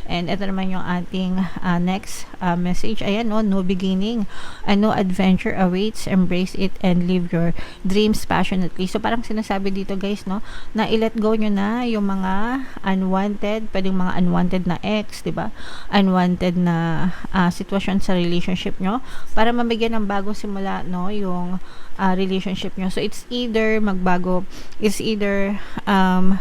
And ito naman yung ating next message. Ayan, no, no beginning. A new adventure awaits. Embrace it and live your dreams passionately. So, parang sinasabi dito, guys, no, na i-let go nyo na yung mga unwanted, pwedeng mga unwanted na ex, diba? Unwanted na sitwasyon sa relationship nyo para mabigyan ng bagong simula, no, yung relationship nyo. So, it's either magbago, it's either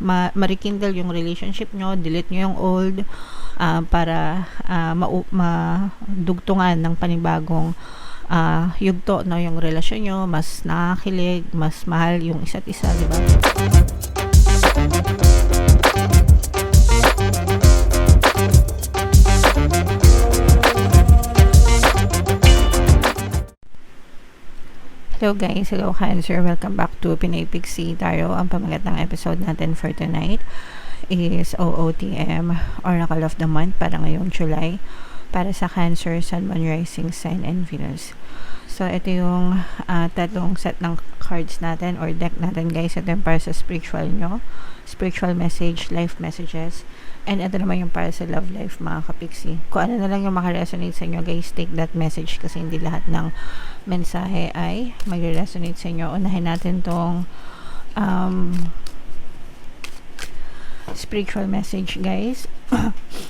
ma-rekindle yung relationship nyo, delete nyo yung old, para madugtungan ng panibagong yugto, no, yung relasyon nyo, mas nakakilig, mas mahal yung isa't isa, diba? Hello guys, hello Cancer, welcome back to Pinay Pixie Tarot. Ang pamagat ng episode natin for tonight is OOTM, Oracle of the Month, para ngayong July, para sa Cancer, Sun, Moon, Rising Sign, and Venus. So, ito yung tatlong set ng cards natin or deck natin, guys. Ito yung para sa spiritual nyo, spiritual message, life messages, and ito naman yung para sa love life, mga kapiksi. Kung ano na lang yung makaresonate sa inyo, guys, take that message kasi hindi lahat ng mensahe ay magre-resonate sa inyo. Unahin natin tong spiritual message, guys.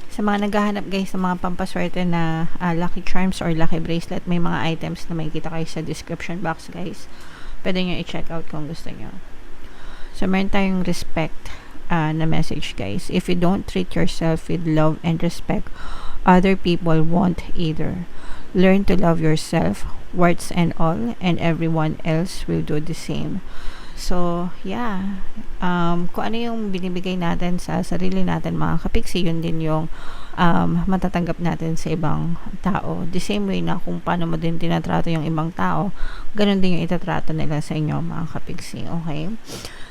Sa mga naghahanap, guys, ng mga pampaswerte na lucky charms or lucky bracelet, may mga items na makikita kayo sa description box, guys. Pwede nyo i-check out kung gusto nyo. So, meron tayong respect na message, guys. If you don't treat yourself with love and respect, other people won't either. Learn to love yourself, warts and all, and everyone else will do the same. So, yeah. Kung ano yung binibigay natin sa sarili natin, mga kapiksi, yun din yung matatanggap natin sa ibang tao. The same way na kung paano mo din tinatrato yung ibang tao, ganun din yung itatrato nila sa inyo, mga kapiksi. Okay?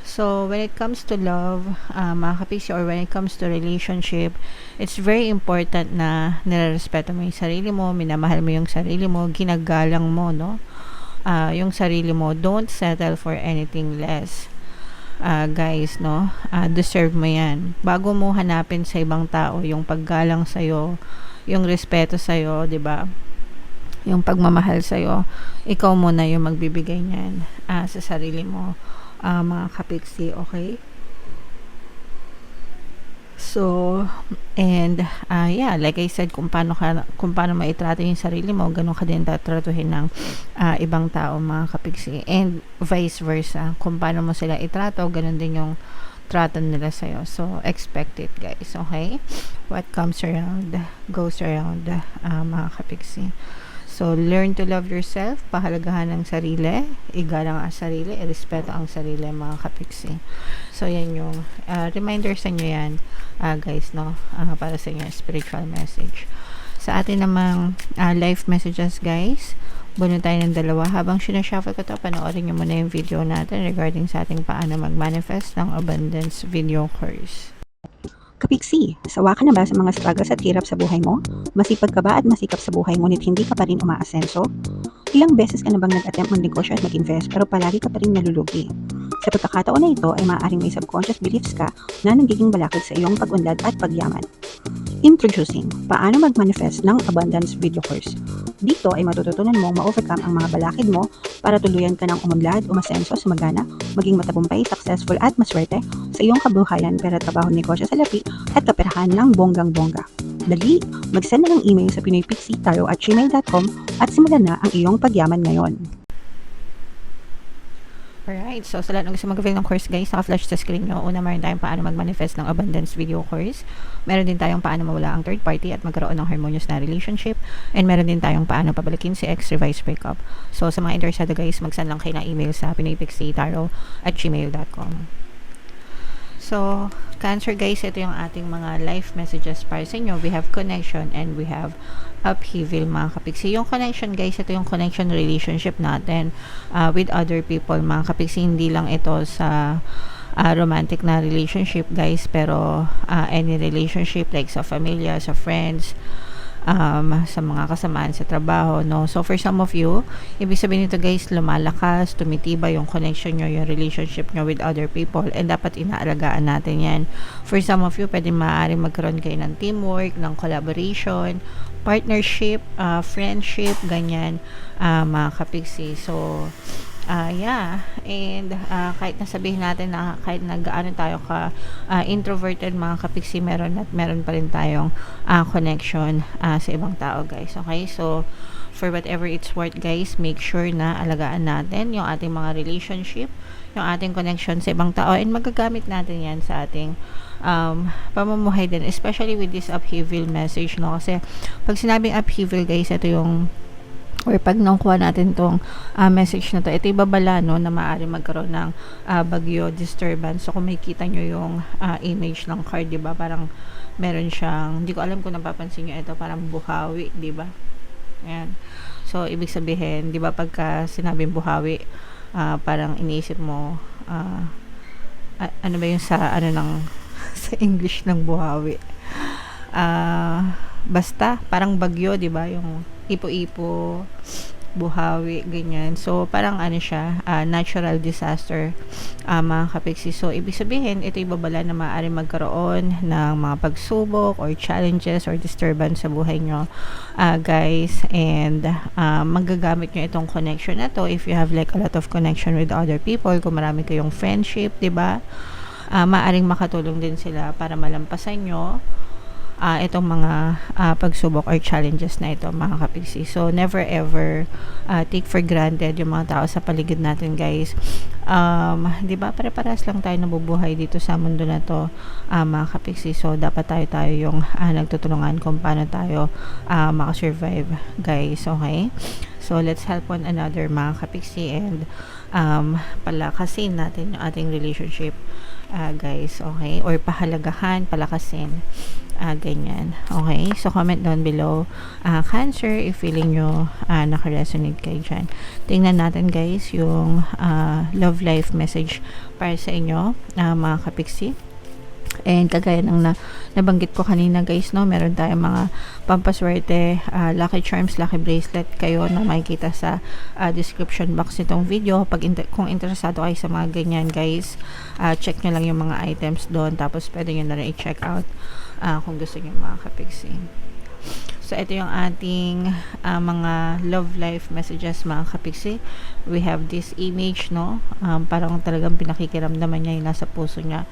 So, when it comes to love, mga kapiksi, or when it comes to relationship, it's very important na nirerespeto mo yung sarili mo, minamahal mo yung sarili mo, ginagalang mo, no? Yung sarili mo. Don't settle for anything less. Guys, no? Deserve mo yan. Bago mo hanapin sa ibang tao yung paggalang sa'yo, yung respeto sa'yo, diba? Yung pagmamahal sa'yo, ikaw muna yung magbibigay niyan sa sarili mo, mga kapiksi, okay? So, and yeah, like I said, kung paano maitrato yung sarili mo, ganun ka din tatratuhin ng ibang tao, mga kapiksi, and vice versa. Kung paano mo sila itrato, ganun din yung trato nila sa'yo. So, expect it, guys, okay? What comes around goes around, mga kapiksi. So, learn to love yourself, pahalagahan ang sarili, igalang ang sarili, irespeto ang sarili, mga kapiksi. So, yan yung reminder sa inyo yan, guys, no? Para sa inyo, spiritual message. Sa atin namang life messages, guys, buno tayo ng dalawa. Habang sinashuffle ko ito, panoorin nyo muna yung video natin regarding sa ating paano mag-manifest ng abundance video course. Kapiksi, sawa ka na ba sa mga struggles at hirap sa buhay mo? Masipag ka ba at masikap sa buhay ngunit hindi ka pa rin umaasenso? Ilang beses ka na bang nag-attempt mag-negosyo at mag-invest pero palagi ka pa rin nalulugi? Sa pagkakataon na ito ay maaaring may subconscious beliefs ka na nagiging balakid sa iyong pag-unlad at pagyaman. Introducing, paano mag-manifest ng abundance video course. Dito ay matututunan mong ma-overcome ang mga balakid mo para tuluyan ka ng umunlad, umasenso, sumagana, maging matagumpay, successful at maswerte sa iyong kabuhayan, pera, trabaho, negosyo, salapi at kaperahan ng bonggang-bongga. Dali, mag-send na ng email sa pinoypixie@gmail.com at simulan na ang iyong pagyaman ngayon. Alright, so sa lahat ng gusto mag-avail ng course, guys, naka-flash sa screen nyo. Una, meron tayong paano mag-manifest ng abundance video course. Meron din tayong paano mawala ang third party at magkaroon ng harmonious na relationship. And meron din tayong paano pabalikin si ex, revise, breakup. So sa mga interesado, guys, mag-send lang kayo ng email sa pinoypixie@gmail.com. So, Cancer, guys, ito yung ating mga life messages para sa inyo. We have connection and we have upheaval, mga kapiksi. Yung connection, guys, ito yung connection relationship natin with other people, mga kapiksi. Hindi lang ito sa romantic na relationship, guys, pero any relationship like sa familia, sa friends, sa mga kasamaan sa trabaho, no? So, for some of you, ibig sabihin nito guys, lumalakas, tumitibay yung connection nyo, yung relationship nyo with other people, and dapat inaalagaan natin yan. For some of you, pwede maaaring magkaroon kayo ng teamwork, ng collaboration, partnership, friendship, ganyan, mga kapiksi. So, yeah, and kahit nasabihin natin na kahit nag-ano tayo ka introverted mga kapiksi, meron pa rin tayong connection sa ibang tao guys. Okay, so for whatever it's worth guys, make sure na alagaan natin yung ating mga relationship, yung ating connection sa ibang tao, and magagamit natin yan sa ating pamumuhay din, especially with this upheaval message, no? Kasi pag sinabing upheaval guys, ito yung or pag nakuha natin tong message na to, ito ibabala, no, na maaari magkaroon ng bagyo, disturbance. So kung makikita nyo yung image ng card, diba, parang meron siyang, hindi ko alam kung napapansin nyo, ito parang buhawi, diba, ayan. So ibig sabihin, diba, pagka sinabing buhawi, parang iniisip mo ano ba yung sa ano ng sa English ng buhawi, basta parang bagyo, diba, yung ipo-ipo, buhawi, ganyan. So, parang ano siya, natural disaster, mga kapiksi. So, ibig sabihin, ito ibabala na maaari magkaroon ng mga pagsubok or challenges or disturbance sa buhay nyo, guys. And, magagamit nyo itong connection na to if you have like a lot of connection with other people, kung marami kayong friendship, diba? Maaring makatulong din sila para malampasan nyo itong mga pagsubok or challenges na ito, mga kapiksi. So, never ever take for granted yung mga tao sa paligid natin, guys. Di ba, pare-paras lang tayo nabubuhay dito sa mundo na to, mga kapiksi. So, dapat tayo yung nagtutulungan kung paano tayo makasurvive, guys. Okay? So, let's help one another, mga kapiksi, and palakasin natin yung ating relationship, guys. Okay? Or pahalagahan, palakasin. Ganyan. Okay? So, comment down below. Cancer, if feeling nyo nakaresonate kayo dyan. Tingnan natin, guys, yung love life message para sa inyo, mga kapiksi. And kagaya ng nabanggit ko kanina, guys, no, meron tayong mga pampaswerte, lucky charms, lucky bracelet kayo na makikita sa description box nitong video. Kung interesado kayo sa mga ganyan, guys, check nyo lang yung mga items doon, tapos pwede nyo na rin i-check out kung gusto nyo, mga kapiksi. So, ito yung ating mga love life messages, mga kapiksi. We have this image, no? Parang talagang pinakikiramdaman niya yung nasa puso niya.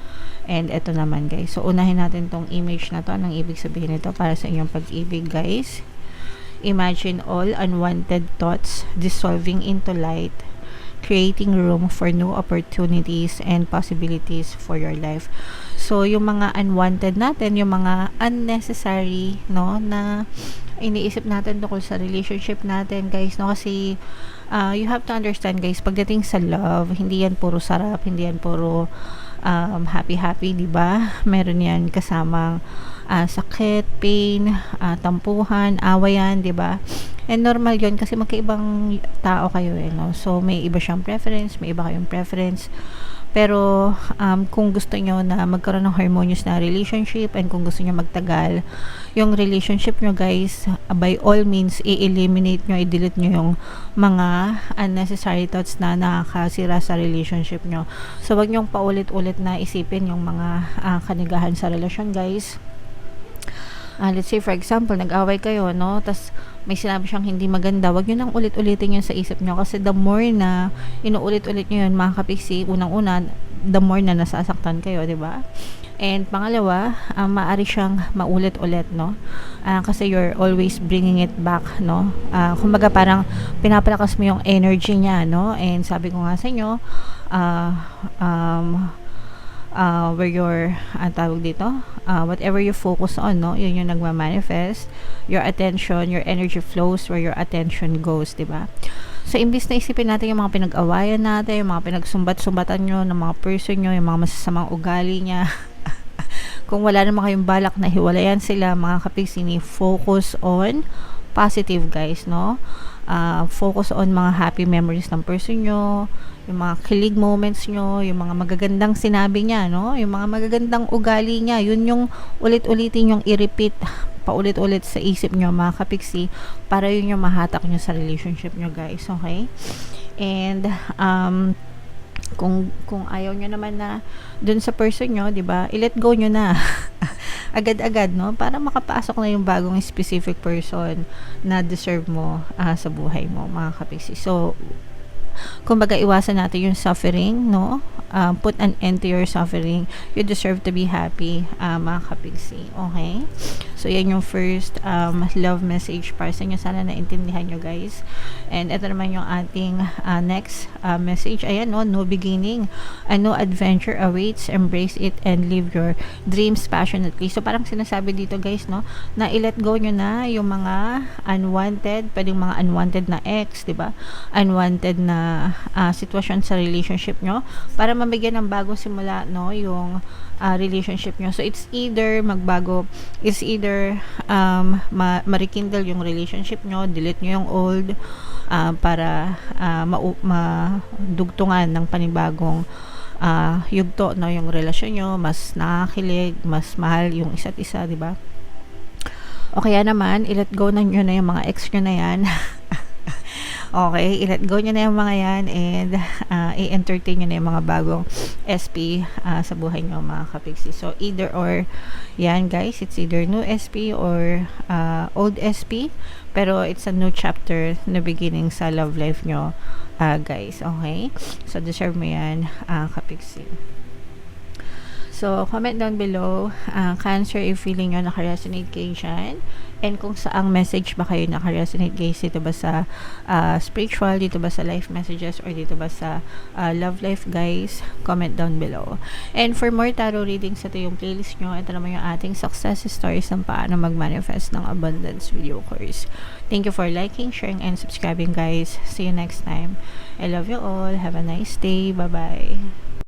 And ito naman, guys. So, unahin natin tong image na to. Anong ibig sabihin nito para sa inyong pag-ibig, guys? Imagine all unwanted thoughts dissolving into light, creating room for new opportunities and possibilities for your life. So, yung mga unwanted natin, yung mga unnecessary, no, na iniisip natin tungkol sa relationship natin, guys, no, kasi you have to understand, guys, pagdating sa love, hindi yan puro sarap, hindi yan puro happy-happy, di ba? Meron yan kasamang sakit, pain, tampuhan, awayan, di ba? And normal yun kasi magkaibang tao kayo, no? So, may iba siyang preference, may iba kayong preference. Pero, kung gusto nyo na magkaroon ng harmonious na relationship and kung gusto nyo magtagal yung relationship nyo, guys, by all means, i-eliminate nyo, i-delete nyo yung mga unnecessary thoughts na nakakasira sa relationship nyo. So, wag nyong paulit-ulit na isipin yung mga kanigahan sa relasyon, guys. Let's say, for example, nag-away kayo, no? Tas may sinabi siyang hindi maganda, wag nyo nang ulit-ulitin yun sa isip nyo kasi the more na inuulit-ulit nyo yun, mga kapiksi, unang-una, the more na nasasaktan kayo, di ba? And pangalawa, maaari siyang maulit-ulit, no? Kasi you're always bringing it back, no? Kumbaga parang pinapalakas mo yung energy niya, no? And sabi ko nga sa inyo, where your tawag dito, whatever you focus on, no, yun yung nagma-manifest. Your attention, your energy flows where your attention goes, diba? So, imbis na isipin natin yung mga pinag-awayan natin, yung mga pinagsumbat-sumbatan nyo ng mga person nyo, yung mga masasamang ugali niya, kung wala naman kayong balak na hiwalayan sila, mga kapiksi, focus on positive, guys, no? Focus on mga happy memories ng person nyo, yung mga kilig moments nyo, yung mga magagandang sinabi niya, no? Yung mga magagandang ugali niya, yun yung ulit-ulitin yung i-repeat paulit-ulit sa isip nyo, mga kapiksi, para yun yung mahatak nyo sa relationship nyo, guys. Okay? And, kung ayaw nyo naman na dun sa person nyo, di ba, i-let go nyo na. Agad-agad, no? Para makapasok na yung bagong specific person na deserve mo sa buhay mo, mga kapiksi. So, kumbaga, iwasan natin yung suffering, no? Put an end to your suffering. You deserve to be happy, mga kapiksi. Okay? So, yan yung first love message para sa inyo. Sana naintindihan nyo, guys. And ito naman yung ating next message. Ayan, no? No beginning. A new adventure awaits. Embrace it and live your dreams passionately. So, parang sinasabi dito, guys, no? Na i-let go nyo na yung mga unwanted, pwedeng mga unwanted na ex, di ba? Unwanted na sitwasyon sa relationship nyo para mabigyan ng bagong simula, no, yung relationship nyo. So it's either magbago, it's either ma-rekindle yung relationship nyo, delete nyo yung old, para madugtungan ng panibagong yugto, no, yung relasyon nyo, mas nakakilig, mas mahal yung isa't isa, di ba? O kaya naman, i-let go na nyo na yung mga ex nyo na yan. Okay, i-let go nyo na yung mga yan and i-entertain nyo na yung mga bagong SP sa buhay nyo, mga kapiksi. So, either or, yan guys, it's either new SP or old SP, pero it's a new chapter na beginning sa love life nyo, guys. Okay? So, deserve mo yan, kapiksi. So, comment down below, Cancer, if feeling nyo naka-resonate kayo dyan. And kung saang message ba kayo naka-resonate, guys, dito ba sa spiritual, dito ba sa life messages, or dito ba sa love life, guys, comment down below. And for more tarot readings, ito yung playlist nyo. Ito naman yung ating success stories ng paano mag-manifest ng abundance video course. Thank you for liking, sharing, and subscribing, guys. See you next time. I love you all. Have a nice day. Bye-bye.